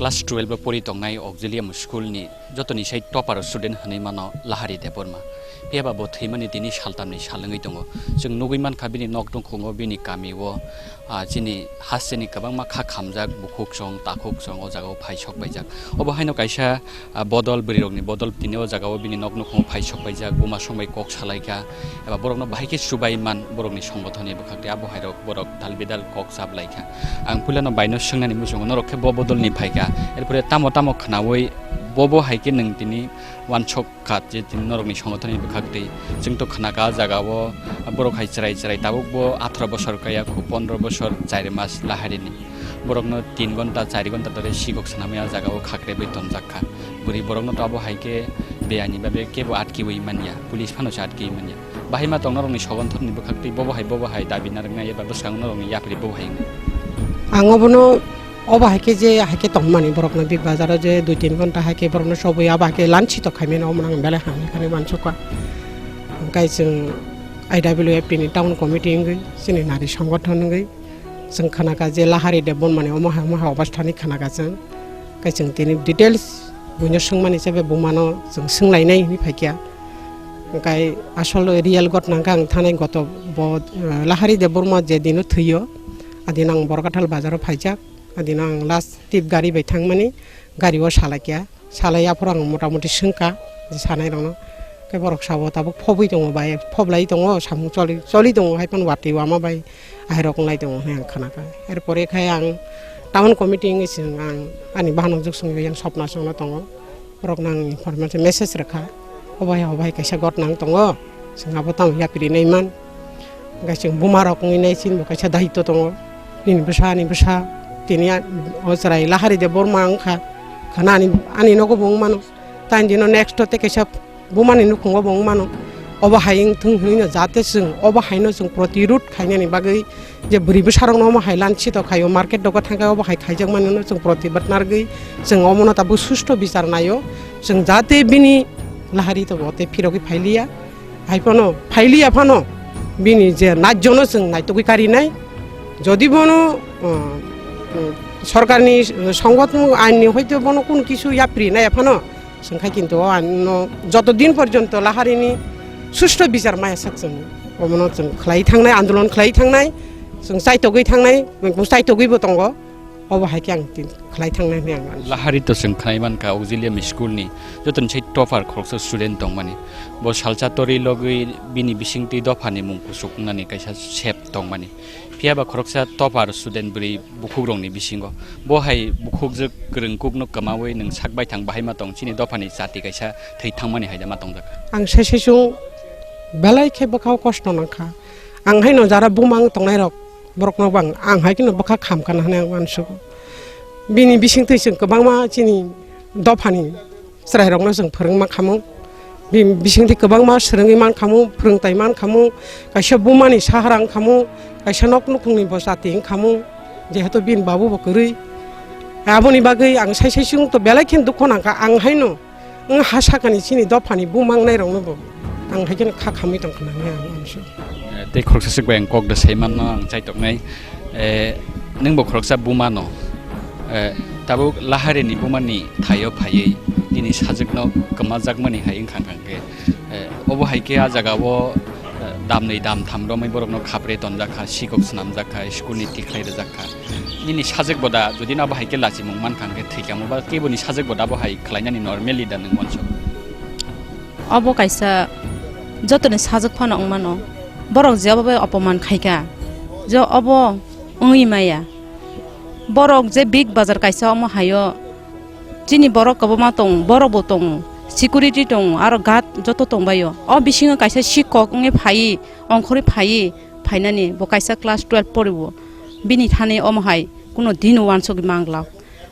Class 12 परि तंनाय ऑक्सिलियम school नि जतनि साइ topper student हनै मानो लाहारि देबरमा पेबा बो थैमानि दिनि सालतामनि सालङै दङ जों नुगैमान खाबिनि नक दंखङो बिनि गामिओ जिनि हासेनि गोबां माखा खामजाक बुखुक सं ताखुक सं ओ जागाव फाइसक बायजाक अबहायनो कायसा बदल बरिरगनि बदल दिने ओ जागाव बिनि नक नखङो फाइसक बायजाक बुमा संबाय कक सालायका एबा बरकनो बाहायके सुबायमान बरकनि संगठननि बखाते आबहायरक बरक दालबेदाल कक साबलायका आं फुलानो बायनो सोंनानि मुसुङो नरखे बदलनि फायका एरपरे तामो तामो खनावै बबो हाइके नों दिनि वान छक खात जे दिन नरकनि संगठननि बखाते जों तो खनाका जागावो बरक हाइ चराय चराय ताबो 18 बছর काया खु 15 বছর 4 मास लाहारिनि बरकनो 3 घन्टा 4 घन्टा तरे सिगक सनामया जागावो खाख्रे बेतन जाखा बुरि बरकनो ताबो हाइके बेयानि बाबे केबो आटकिवै मानिया पुलिस फानोस आटकिवै मानिया बाहाय मा तंनरकनि संगठननि बखाते बबो हाइ दाबि नारनाय एबा बसकां नरकनि यापरि बबो हाइ आङोबनो अबा हाइके जे हाइके तंमानि बरकनो बिग बाजार जे 2-3 घन्टा हाइके बरकनो सबय आबा हाइके लानछि तो खाइमेन अमन बेले हामनि खाने मानसुका गाय जों IWFP नि टाउन कमिटि गई जोंनि नारी संगठन गई जों खानाका जे लाहारि देबन माने अमहा अवस्थानि खानाका जों गाय जों तिनि डिटेल्स बुनो सोंमानि जेबे बुमानो जों सोंलायनाय नि फाइकिया गाय आसल रियेल घटना गां थानाय गत लाहारि देबरमा जे दिनो थैयो आदिन आं बरकाथाल बाजाराव फाइजाक आदिन आं लास्ट टिप गारि बैथांमानि गारियाव सालायकिया सालायाफोर आं मटा मटि सोंका जे सानाय दङ के बरक साबो ताबो फबै दङ बाय फबलाय दङ सामु चलि दङ हायपन वाति वामा बाय आइरक नाय दङ हे खानाका एरपरे खाय आं टाउन कमिटि सिं आं आनि बाहानो जखसं आं सपना संना दङ बरक नां इनफरमेसन मेसेज रखा हबाय कैसा घटना दङ जोंहाबो ताम यापिरि नैमान गायसिं बुमारक नैसिन कैसा दायित्व दङ नि बसा तिनि अजराय लाहारि दे बरमा अंखा खानानि आनि नगो बुं मानो ताइन दिनो नेक्स्ट ते कैसा बुमानि नुखङो बुं मानो अबा हायिं थुं हिनो जाते जों अबा हायनो जों प्रतिरोध खायनानि बागै जे बुरिबो सारंनो मा हायलानछि तो खायो मार्केट दगा थांगा अबा हाय खायजों मानो जों प्रतिबाद नारगै जों अमनो ताबो सुस्थ बिचार नायो जों जाते बिनि लाहारि तो बते फिरगै फाइलिया हायपनो फाइलिया फानो बिनि जे नाजजनो जों नायतगै कारिनाय যদি বনো সরকারনি সংগঠন আইনি হয়তো বনো কোন কিছু ইয়াপ্রি না এখনো সংখ্যা কিন্তু যতদিন পর্যন্ত লাহারিনি সুষ্ঠু বিচার মায়া সাকসং অমন जों খালাই थांनाय आन्दोलन खालाय थांनाय जों साइटगै थांनाय साइटगैबो दङ अबा हायके आं खालाय थांनाय ने आं लाहारि तो जों खानायमानका ऑक्सिलियम स्कूलनि जतन छै टपार खरक्स स्टूडेंट दं माने बो सालचा तरि लगै बिनि बिसिंति दफानि मुंखौ सुकनानै कैसा सेप दं माने पियाबा खरक्सा टपार स्टूडेंट ब्रि बुखुग्रंनि बिसिंगो बहाय बुखुगजो गोरोंकुकनो कमावै नों साकबाय थां बाहाय मा दं चिनि दफानि जाति कैसा थै थांमानि हायदा मा दं जाका आं सेसेसु बेलाय के बखाव कष्ट नखा आं हायनो जारा बुमां तंनाय रक बरकनो बां आं हायकिनो बखा खामखान हाने मानसु बिनि बिसिंथै जों गोबां मा चिनि दफानि स्रायरकनो जों फोरों मा खामो बिसिंथै गोबां मा सोरोङै मान खामो फोरोंथाय मान खामो कायसा बुमानि साहारां खामो कायसा नक नखुंनि बसाति खामो जेहेतु बिन बाबु बकरै आबोनि बागै आं साइसाइसिं तो बेलायखिन दुखनांका आं हायनो हासाकानि चिनि दफानि बुमांनाय रंनो आं हायकिनो खा खामै दं खानानै आं मानसु ते खरक्सा बें कक द सैमान आं चाइतकनाय नों बो खरक्सा बुमानो ताबो लाहारिनि बुमानि थायो फायै दिनि साजकनो कमाजाक मानि हाय खांखांके अबो हायके आ जागावो दामनै दाम थामरमै बरकनो खाब्रे तनजाखा सिगक सनाम जाखा स्कुलनि तिख्लाय जाखा निनि साजक बदा जुदि ना बाहायके लासि मुंमान खांके थैकामबा केबोनि साजक बदा बाहाय खलायनानि नर्मेली दा नों मनसो अबो कैसा जतने साजक फानो मानो बरक जेबाबो अपमान खायका जो अब ओइ माया बरक जे बिग बाजार कैसा अम हायो जिनि बरक कबमा दं बरबो दं सिकिउरिटी दं आरो गार्ड जत दंबायो अ बिसिङो कैसा सिकक ने फाइ अंखरि फाइनानि ब कैसा क्लास 12 पढिबो बिनि थाने अमहाय कुनो दिन वानसगि मांगला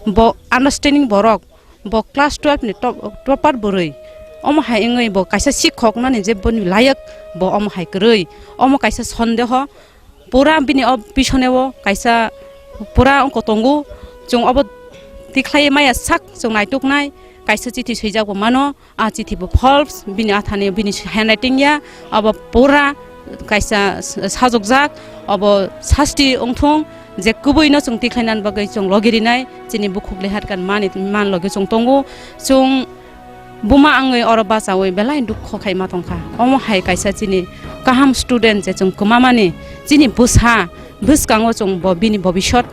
ब अंडरस्टैंडिंग बरक ब क्लास 12 नि टपार बोरै अमहाय engै ब कैसा सिकक नानि जेबोनि लायक ब अमहाय गरै अम कैसा सन्देह पुरा बिनि अ पिछनेव कैसा पुरा अंक तंगु जों अब तिख्लाय माया साक जों नायटकनाय कैसा चिठी सैजागो मानो आ चिठीबो फल्स बिनि आथाने बिनि हैंडराइटिंग या अब पुरा कैसा साजकजाक अब सास्ति अंथं je kubui no chung tikhainan bagai chung logirinai chini bukhuk lehat kan man logi chung tongo chung buma angoi oroba chawi belai dukho khaima tongkha omo hai kaisa chini kaham student je chung kumamani chini buskango chung bobini bobishot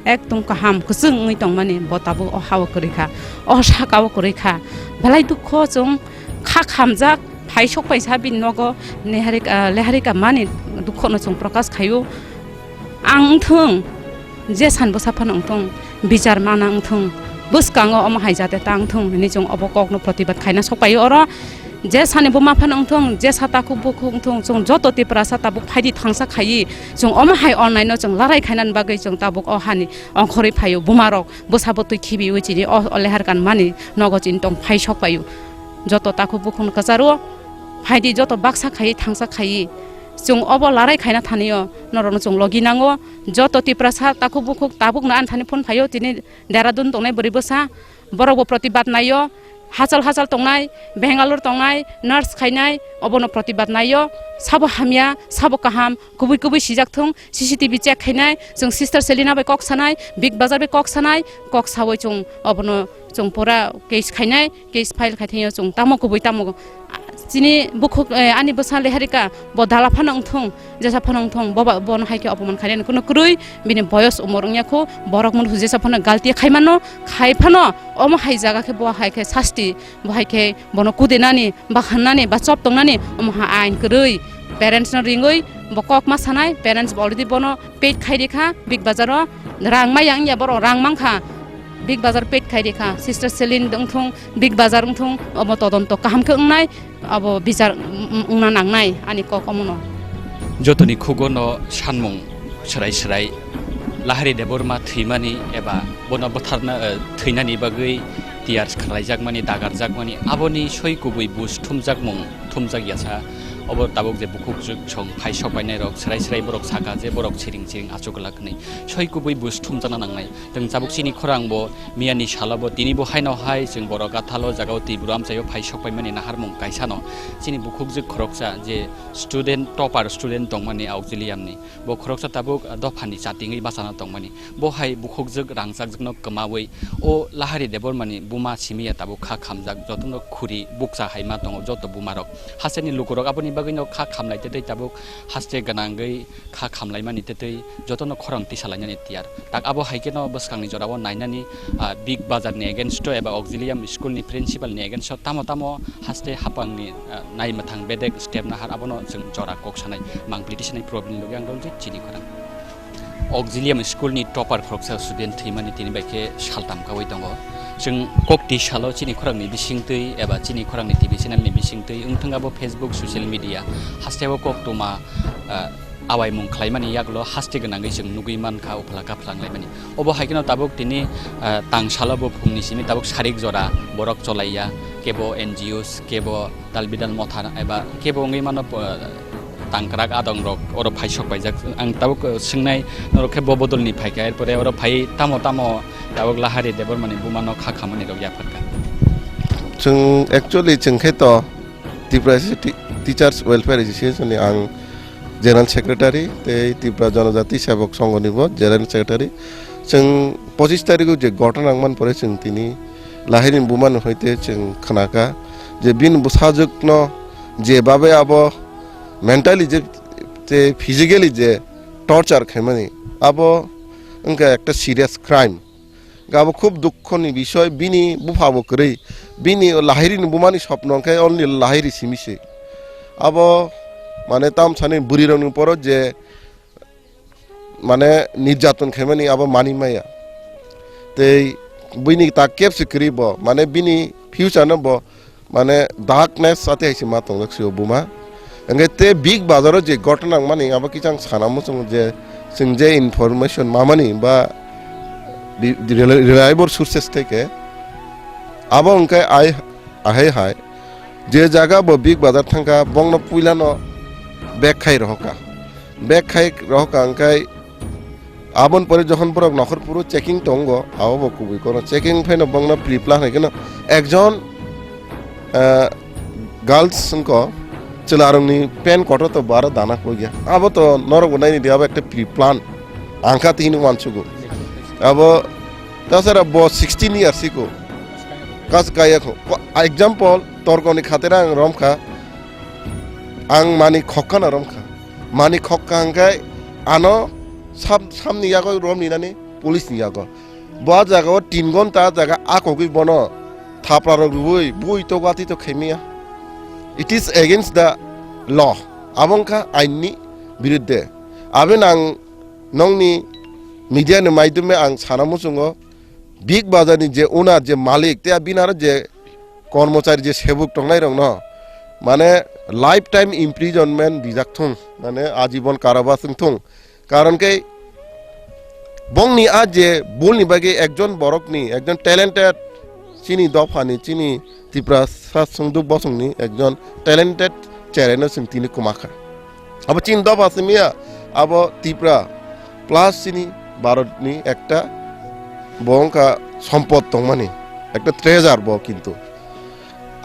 ekdom kaham kusung ngoi tongmani botabu o hawa korikha o sakawa korikha belai dukho chung kha khamjak phaisok paisa bin nogo leharika mani dukho no chung prakash khayu ang thung je sanbo saphan ang thung bichar mana ang thung buskango omo haijate tang thung ni chung obokok no protibad khaina sokpayo oro je sane buma phan ang thung je sata ku bukhung thung chung joto ti prasa tabuk phaidi thangsa khayi chung omo hai online no chung larai khainan bagai chung tabuk o hani ongkhori phayo bumarok busabo tui khibi uchini o lehar kan mani nogo chin tong phai sokpayo joto taku bukhung kacharo phaidi joto baksa khayi thangsa khayi chung obo larai khaina thaniyo norono chung loginango joto ti prasa taku bukhuk tabuk na an thani phone phayo tini deradun tongnai boribosa borok protibad nayo hasal tongnai Bangalore tongnai nurse khainai obono protibad nayo sabo hamya sabo kaham kubui sijak thung CCTV check khainai chung sister Selina bai kok sanai big bazar bai kok sanai kok sawoi chung obono chung pura case khainai case file khaithio chung tamo kubui tamo chini bukhuk ani bosa leharika bodala phanang thung jesa phanang thung boba bon haike opman khainen kuno krui bini boyos umor nya kho borok mun hujesa phana galti khaimano khaiphano omo hai jaga ke bo haike sasti bo haike bono kudenani ba khanani ba chop tongnani omo ha ain krui parents no ringoi bokok ma sanai parents already bono paid khaidekha big bazar rangma yang ya boro rangmang kha big bazar paid khaidekha sister Selin dongthung big bazar dongthung omo todonto kaham ke ungnai abo bizar ungna nangnai ani ko komuno jotoni khugono sanmung serai lahari deborma thimani eba bono botharna theinani bagai tiar khlaijak mani dagarjak mani aboni soi kubui bus thumjak yasa obo tabuk je bukhuk juk chong phaisok bainai rok serai borok saka je borok chiring achugla khnai soi kubui bus thumjana nangnai teng jabuk chini khorang bo miani salabo tini bo haino hai jeng borok athalo jagao tiburam chayo phaisok baimani naharmung kaisano chini bukhuk juk khoroksa je student topper student tongmani auxilium ni bo khoroksa tabuk dofani chatingi basana tongmani bo hai bukhuk juk rangjak jukno kamawi o lahari debor mani buma simia tabuk kha khamjak jotono khuri buksa haima tongo joto bumarok haseni lukurok aboni bagino kha khamlai te tabuk haste ganangai kha khamlai mani te jotono khorang ti salainani tiar tak abo haikeno boskangni jorabo nainani big bazar ni against eba auxilium school ni principal ni against tamo haste hapangni nai mathang bedek step na har abono jeng jora kok sanai mangpliti sanai problem logyang dongji chini khorang auxilium school ni topper khoroksa student thimani tini baike saltam kawai tongo jeng kokti salo chini khorang ni bisingtui eba chini khorang ni TV channel ni bisingtui ungthangabo Facebook social media hastebo koktuma awai mung khlaimani yaklo haste ganangai jeng nugui mankha uphlaka phlanglai obo haikino tabuk tini tang salabo phungni simi tabuk sarik jora borok cholaiya kebo NGOs kebo dalbidal mothana eba kebo ngai mano tangkrak adong rok oro phaisok paijak ang tabuk singnai norokhe bobodol ni phaika erpore oro phai tamo tabuk lahari debor mani bumano kha khamani rok yaphaka chung actually chungkhe to Tripura Teachers Welfare Association ni ang General Secretary te Tripura Janajati Sebok Sangh ni bo General Secretary chung 25 tarikh je gotona angman pore chung tini lahari buman hoite chung khanaka je bin busajok no je babe abo mentally যে physically যে torture খাইমানি আবো ওনকা একটা serious crime গাবো খুব দুঃখনি বিষয় বিনি বুফাবো করে বিনি লাহিরিনি বুমানি স্বপ্ন খাই অনলি লাহিরি সিমিছে আবো মানে তাম সানি বুড়ি রং পর যে মানে নির্যাতন খাইমানি আবো মানি মায়া তেই বিনি তা কেপসে করিব মানে বিনি ফিউচার নব মানে ডার্কনেস সাথে আইছে মা তং লক্ষ্য বুমা Angete big bazar je gotna mani aba kichang sanam sung je singje information mamani ba reliable sources theke aba unkai ai hai je jaga bo big bazar thangka bongno puilano bag khai rohoka angkai abon pore jokhon borok nokhor puro checking tongo abo kubui kono checking phaino bongno pre plan haikeno ekjon girls sungko चलारंगनी पेन कटो तो बारा दाना को गया अब तो नरक बनाई नहीं दिया एक pre plan angka tini mansugo abo tasara bo 16 years iko kas kaya ko example torkoni khatera ang romkha ang mani khokka na romkha mani khokka angkai ano samni yago romni nani police ni yago ba jaga 3 ঘন্টা jaga akogui bono thapra roi bui to gati to khemia it is against the law abongkha aini biruddhe aben ang nongni media ni maidhume ang sanamu sungo big bazar ni je owner je malik te binar je কর্মচারী যে সেবক টংনাই রং ন মানে life time imprisonment দিজাকথুং মানে আজীবন কারাবাস Thuong কারণ কে বংনি আজ যে বলনি বাগে একজন বরকনি একজন ট্যালেন্টেড চিনি দফানি চিনি ত্রিপুরা সাসংদুক বসংনি একজন ট্যালেন্টেড চেরেনো সিং তিনি কুমাখা আবার চিন দফা সিমিয়া আবার ত্রিপুরা প্লাস চিনি ভারতনি একটা বংকা সম্পদ টংমানি একটা ট্রেজার ব কিন্তু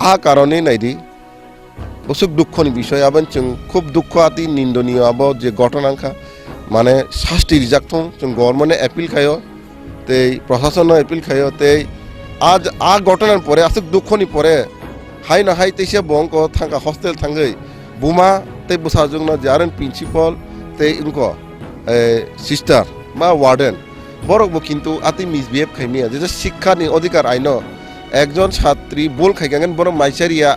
आ कारणे नाइदि बसुक दुःखनि বিষয় আবেন जों খুব দুঃখ আতি নিন্দনীয় আব যে ঘটনাখা মানে শাস্তি রিজাক্টং जों গভর্নমেন্টে এপিল খায়ো তেই প্রশাসন এপিল খায়ো তেই আজ আ ঘটনার পরে আসুক দুঃখনি পরে হাই না হাই তেসে বংক থাঙ্কা হস্টেল থাঙ্গৈ বুমা তে বুসাজুং না জারেন প্রিন্সিপাল তে ইনকো সিস্টার বা ওয়ার্ডেন বরক কিন্তু আতি মিসবিহেভ খাইমিয়া যে শিক্ষানি অধিকার আইন একজন ছাত্রী বল খাইগাঙ্গেন বড় মাইসারিয়া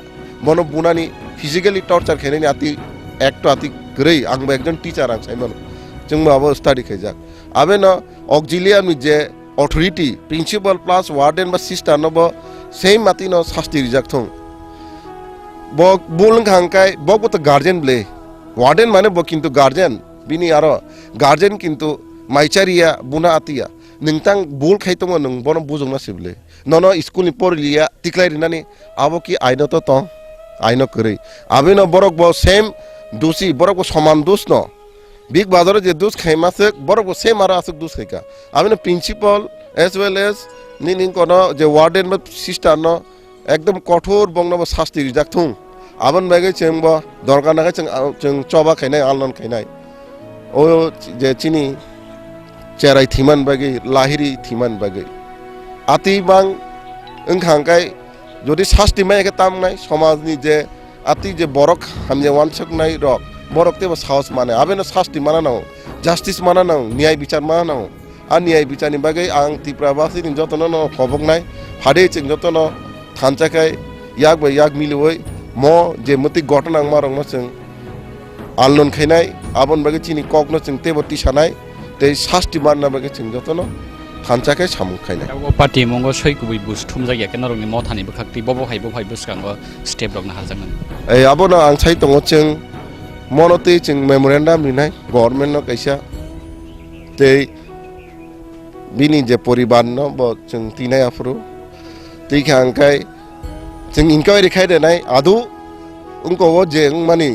বন বুনানি ফিজিক্যালি টর্চার খাইনানি আতি একটু আতি গ্রেই আংবো একজন টিচার আং সাইমন जोंबो आबो स्टाडी खाइजाक आबे न ऑक्सिलियर नि जे अथॉरिटी प्रिंसिपल प्लस वार्डन बा सिस्टर न बो सेम माति न शास्ति रिजाक थं बो बोलंग हांकाय बो तो गार्जियन ब्ले वार्डन माने बो किन्तु गार्जियन बिनि आरो गार्जियन किन्तु माइचारिया बुना आतिया नोंथां बल खाइतमो नों बन बुजोंना सिबले न स्कुल नि परलिया तिक्लाय रिनानि आबो कि आइनो तो तं आइनो करै आबे न बरक बो सेम दोषी बरक बो समान दोष न बिग बाजार जे दोष खाइमासे बरक बो सेम आरो आसुक दोष खाइका आबे न प्रिंसिपल एज वेल एज निनि कोन जे वार्डन बा सिस्टर न एकदम कठोर बंगन बो शास्ति रिजाक थुं आबन बागे चेंबो दरकार नागाय जों चबा खाइनाय आलन खाइनाय ओ जे चिनि चेराय थिमान बागे लाहिरी थिमान बागे आति बां ओंखांकाय जदि शास्ति मायके तामनाय समाजनि जे आति जे बरक हामजे वानसकनाय रक बरक तेबो साहस माने आबेनो शास्ति माना नाव जास्टिस माना नाव न्याय विचार माना नाव आ न्याय विचारनि बागे आं त्रिपुराबासिनि जतन न खबकनाय हादे चिं जतन थानचाखाय याक बा याक मिलुवै म जे मति घटना मारंग जों आलन खाइनाय आबन बागे चिनि ककनो जों तेबो तिसानाय ते शास्ति मारना बागे जों जतन थानचाखाय सामु खाइनाय पार्टी मंगो सयकुबै बुस्थुम जायगा केन रंनि मथानि बखाक्ति बबो हाय बुसखांगो स्टेप रंना हाजांगोन ए आबोनो आं साइ दङ जों मनते जों मेमोरेन्डाम लिरनाय गभर्नमेन्ट न कैसा ते बिनि जे परिबार न ब जों तिनाय आफरु तैखा आंखाय जों इनक्वायरि खायदेनाय आदु उनको जे मानि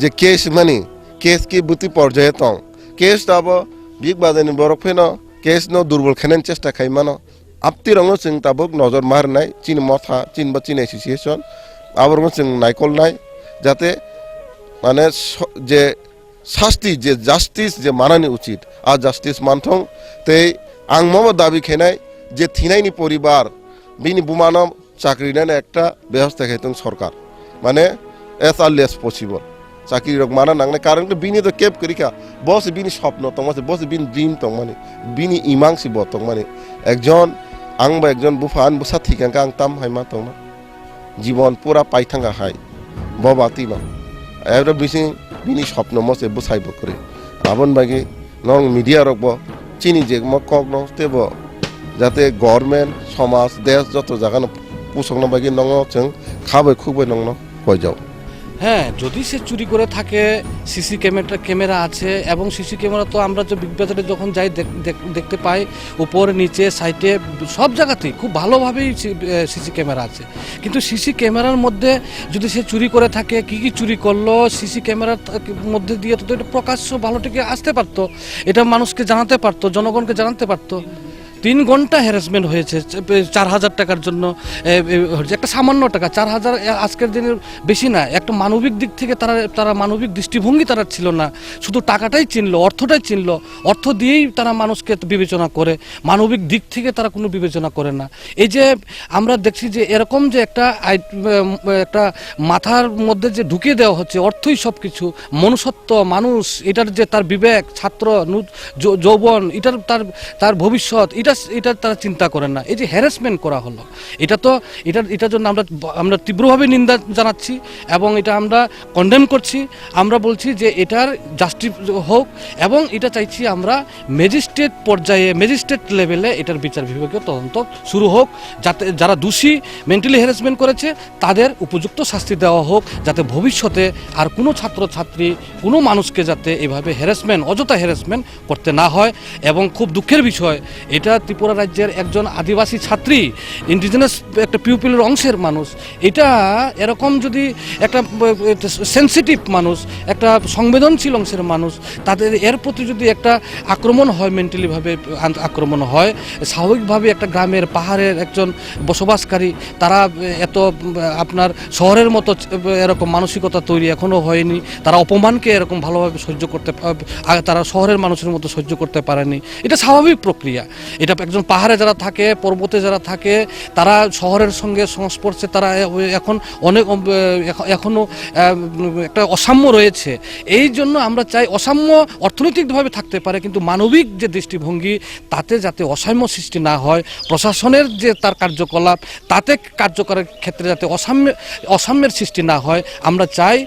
जे केस मानि केस की बुति पर्याय तं केस दाबो बिग बाजारनि बरक फेन केस न दुर्बल खायनायनि चेष्टा खायमानो आपति रंग जों ताबुक नजर मारनाय चिन मथा चिन बा चिन एसोसिएशन आबरंग जों नायकलनाय जाते माने जे शास्ति जे जास्टिस जे मानानि उचित आ जास्टिस मानथं ते आं मम दाबि खेनाय जे थिनायनि परिबार बिनि बुमानो चाकरि नाने एकटा व्यवस्था खायथं सरकार माने एज अर्ली एज पसिबल चाकरि रक माना नांगनाय कारण बिनि तो केप करिका बस बिनि स्वप्न तंमासे बस बिनि ड्रीम तंमाने बिनि इमांसि ब तंमाने एकजन आंबो एकजन बुफान बुसा थिकांका आं ताम हायमा तंमा जीवन पूरा पाइथांगा हाय बबाति मा एवरा बिसिं बिनि स्वप्न मसे बुसाइबो करे आबन बागे नং मिडिया रकब चिनि जे म कक न तेबो जाते गभर्नमेन्ट समाज देश जत जागान पुसंग बागे नङ जों खाबै खुबै नङ कयजाव হ্যাঁ যদি সে চুরি করে থাকে সিসি ক্যামেরা আছে এবং সিসি ক্যামেরা তো আমরা যে বিগ বাজারে যখন যাই দেখতে পাই উপরে নিচে সাইডে সব জায়গাতেই খুব ভালোভাবেই সিসি ক্যামেরা আছে কিন্তু সিসি ক্যামেরার মধ্যে যদি সে চুরি করে থাকে কি চুরি করলো সিসি ক্যামেরার মধ্যে দিয়ে তো এটা প্রকাশ্য ভালো থেকে আসতে পারতো এটা মানুষকে জানাতে পারতো জনগণকে জানাতে পারতো 3 ঘন্টা হ্যারাসমেন্ট হয়েছে 4,000 টাকার জন্য। একটা সামান্য টাকা 4,000 আজকের দিনের বেশি না। একটা মানবিক দিক থেকে তারা মানবিক দৃষ্টিভঙ্গি তারা ছিল না, শুধু টাকাটাই চিনলো, অর্থটাই চিনলো, অর্থ দিয়েই তারা মানুষকে বিবেচনা করে, মানবিক দিক থেকে তারা কোনো বিবেচনা করে না। এই যে আমরা দেখছি যে এরকম যে একটা মাথার মধ্যে যে ঢুকিয়ে দেওয়া হচ্ছে অর্থই সব কিছু, মনুষ্যত্ব, মানুষ, এটার যে তার বিবেক, ছাত্র যৌবন, এটার তার ভবিষ্যৎ, এটা তারা চিন্তা করে না। এই যে হ্যারাসমেন্ট করা হলো, এটার জন্য আমরা তীব্রভাবে নিন্দা জানাচ্ছি এবং এটা আমরা কন্ডেম করছি। আমরা বলছি যে এটার জাস্টিস হোক এবং এটা চাইছি আমরা ম্যাজিস্ট্রেট পর্যায়ে, ম্যাজিস্ট্রেট লেভেলে এটার বিচার বিভাগীয় তদন্ত শুরু হোক, যাতে যারা দোষী মেন্টালি হ্যারাসমেন্ট করেছে তাদের উপযুক্ত শাস্তি দেওয়া হোক, যাতে ভবিষ্যতে আর কোনো ছাত্রছাত্রী, কোনো মানুষকে যাতে এভাবে অযথা হ্যারাসমেন্ট করতে না হয়। এবং খুব দুঃখের বিষয়, এটা ত্রিপুরা রাজ্যের একজন আদিবাসী ছাত্রী, ইন্ডিজিনাস একটা পিউপিলের অংশের মানুষ, এটা এরকম যদি একটা সেন্সিটিভ মানুষ, একটা সংবেদনশীল অংশের মানুষ, তাদের এর প্রতি যদি একটা আক্রমণ হয়, মেন্টালিভাবে আক্রমণ হয়, স্বাভাবিকভাবে একটা গ্রামের পাহাড়ের একজন বসবাসকারী, তারা এত আপনার শহরের মতো এরকম মানসিকতা তৈরি এখনও হয়নি, তারা অপমানকে এরকম ভালোভাবে সহ্য করতে, তারা শহরের মানুষের মতো সহ্য করতে পারেনি। এটা স্বাভাবিক প্রক্রিয়া। এটা একজন পাহাড়ে যারা থাকে, পর্বতে যারা থাকে, তারা শহরের সঙ্গে সংস্পর্শে তারা এখনও একটা অসাম্য রয়েছে। এই জন্য আমরা চাই অসাম্য অর্থনৈতিকভাবে থাকতে পারে, কিন্তু মানবিক যে দৃষ্টিভঙ্গি, তাতে যাতে অসাম্য সৃষ্টি না হয়, প্রশাসনের যে তার কার্যকলাপ, তাতে কার্যকরের ক্ষেত্রে যাতে অসাম্যের সৃষ্টি না হয়। আমরা চাই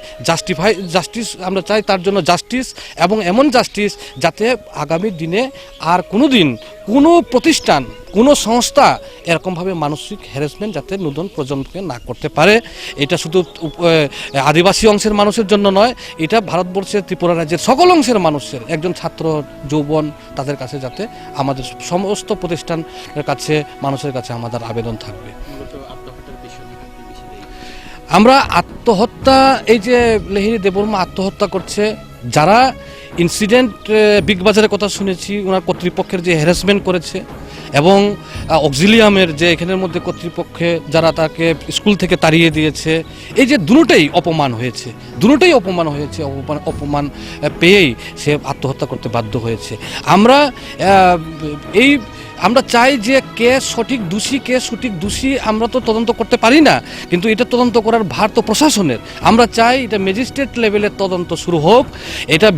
জাস্টিস, আমরা চাই তার জন্য জাস্টিস, এবং এমন জাস্টিস যাতে আগামী দিনে আর কোনো প্রতিষ্ঠান, কোনো সংস্থা এরকমভাবে মানসিক হ্যারাসমেন্ট যাতে নতুন প্রজন্মকে না করতে পারে। এটা শুধু আদিবাসী অংশের মানুষের জন্য নয়, এটা ভারতবর্ষের ত্রিপুরা রাজ্যের সকল অংশের মানুষের, একজন ছাত্র যৌবন, তাদের কাছে যাতে আমাদের সমস্ত প্রতিষ্ঠানের কাছে, মানুষের কাছে আমাদের আবেদন থাকবে। আমরা আত্মহত্যা, এই যে লেহিরি দেববর্মা আত্মহত্যা করছে, যারা ইনসিডেন্ট বিগ বাজারের কথা শুনেছি, ওনার কর্তৃপক্ষের যে হ্যারাসমেন্ট করেছে, এবং অক্সিলিয়ামের যে এখানের মধ্যে কর্তৃপক্ষে যারা তাকে স্কুল থেকে তাড়িয়ে দিয়েছে, এই যে দুটোটাই অপমান হয়েছে, অপমান পেয়েই সে আত্মহত্যা করতে বাধ্য হয়েছে। আমরা চাই যে কে সঠিক দোষী আমরা তো তদন্ত করতে পারি না, কিন্তু এটা তদন্ত করার ভার তো প্রশাসনের। আমরা চাই এটা ম্যাজিস্ট্রেট লেভেলের তদন্ত শুরু হোক। এটা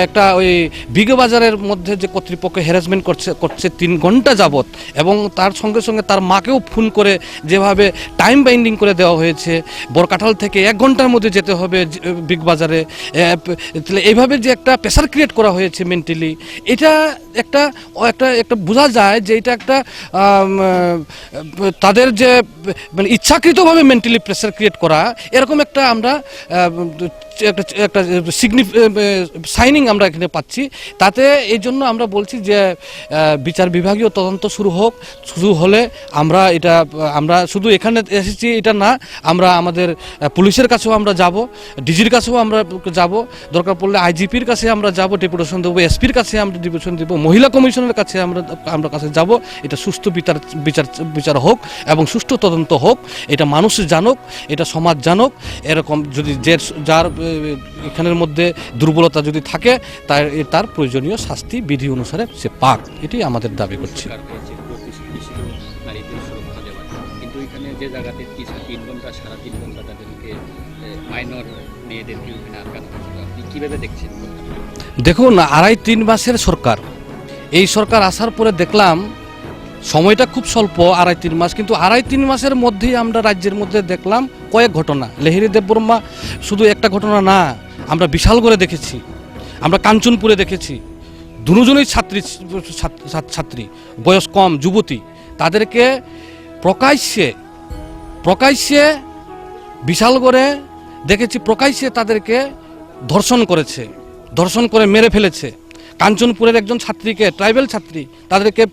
একটা ওই বিগবাজারের মধ্যে যে কর্তৃপক্ষ হ্যারাসমেন্ট করছে 3 ঘন্টা যাবত, এবং তার সঙ্গে সঙ্গে তার মাকেও ফোন করে যেভাবে টাইম বাইন্ডিং করে দেওয়া হয়েছে, বরকাঠাল থেকে 1 ঘন্টার মধ্যে যেতে হবে বিগবাজারে, এইভাবে যে একটা প্রেশার ক্রিয়েট করা হয়েছে মেন্টালি, এটা একটা বোঝা যায় যে এটা একটা তাদের যে মানে ইচ্ছাকৃতভাবে মেন্টালি প্রেসার ক্রিয়েট করা, এরকম একটা আমরা একটা সাইনিং আমরা এখানে পাচ্ছি। তাতে এই জন্য আমরা বলছি যে বিচার বিভাগীয় তদন্ত শুরু হলে আমরা শুধু এখানে এসেছি এটা না, আমরা আমাদের পুলিশের কাছেও আমরা যাব, ডিজির কাছেও আমরা যাব, দরকার পড়লে আইজিপির কাছে আমরা যাব, ডেপুটেশন দেবো, এসপির কাছে আমরা ডেপুটেশন দেবো, মহিলা কমিশনের কাছে আমরা কাছে যাব। এটা সুষ্ঠু বিচার হোক এবং সুষ্ঠু তদন্ত হোক, এটা মানুষ জানুক, এটা সমাজ জানুক। এরকম যদি যার এখানের মধ্যে দুর্বলতা যদি থাকে, তার প্রয়োজনীয় শাস্তি বিধি অনুসারে সে পাক, এটি আমাদের দাবি করছি। কিন্তু এখানে যে জায়গাতে 3 ঘন্টা সারা 3 ঘন্টা তাদেরকে মাইনর মেয়েদেরকে আটকানো, আপনি কীভাবে দেখছেন? দেখুন, 2.5-3 মাসের সরকার, এই সরকার আসার পরে দেখলাম সময়টা খুব স্বল্প, 2.5-3 মাস, কিন্তু 2.5-3 মাসের মধ্যেই আমরা রাজ্যের মধ্যে দেখলাম কয়েক ঘটনা। লেহিরি দেববর্মা শুধু একটা ঘটনা না, আমরা বিশালগড়ে দেখেছি, আমরা কাঞ্চনপুরে দেখেছি, দুজনেই ছাত্রী, বয়স কম, যুবতী, তাদেরকে প্রকাশ্যে বিশালগড়ে দেখেছি, প্রকাশ্যে তাদেরকে ধর্ষণ করে মেরে ফেলেছে। কাঞ্চনপুরের একজন ছাত্রীকে, ট্রাইবেল ছাত্রী, তাদেরকে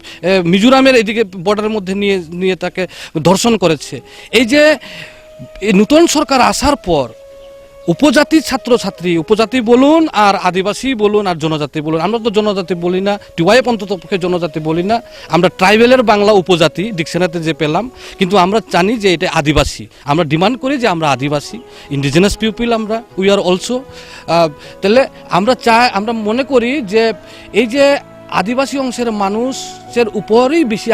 মিজোরামের এদিকে বর্ডারের মধ্যে নিয়ে তাকে ধর্ষণ করেছে। এই যে নতুন সরকার আসার পর উপজাতি ছাত্রছাত্রী, উপজাতি বলুন আর আদিবাসী বলুন আর জনজাতি বলুন, আমরা তো জনজাতি বলি না, টিওয়াইএফ অন্ততপক্ষে জনজাতি বলি না, আমরা ট্রাইবেলের বাংলা উপজাতি ডিকশনারিতে যে পেলাম, কিন্তু আমরা জানি যে এটা আদিবাসী, আমরা ডিমান্ড করি যে আমরা আদিবাসী, ইন্ডিজিনাস পিপল, আমরা উই আর অলসো। তাহলে আমরা মনে করি যে এই যে আদিবাসী অংশের মানুষের উপরেই বেশি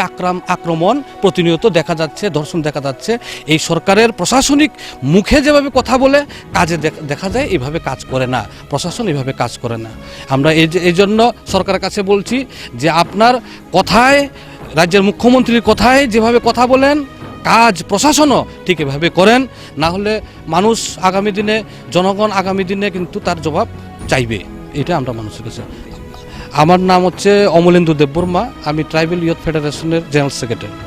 আক্রমণ প্রতিনিয়ত দেখা যাচ্ছে, ধর্ষণ দেখা যাচ্ছে। এই সরকারের প্রশাসনিক মুখে যেভাবে কথা বলে, কাজে দেখা যায় এভাবে কাজ করে না, প্রশাসন এভাবে কাজ করে না। আমরা এই জন্য সরকারের কাছে বলছি যে আপনার কথায়, রাজ্যের মুখ্যমন্ত্রীর কথায় যেভাবে কথা বলেন, কাজ প্রশাসনও ঠিক এভাবে করেন, না হলে মানুষ আগামী দিনে, জনগণ আগামী দিনে কিন্তু তার জবাব চাইবে। এটা আমরা মানুষের কাছে। আমার নাম হচ্ছে অমলেন্দু দেববর্মা, আমি ট্রাইবেল ইয়ুথ ফেডারেশনের জেনারেল সেক্রেটারি।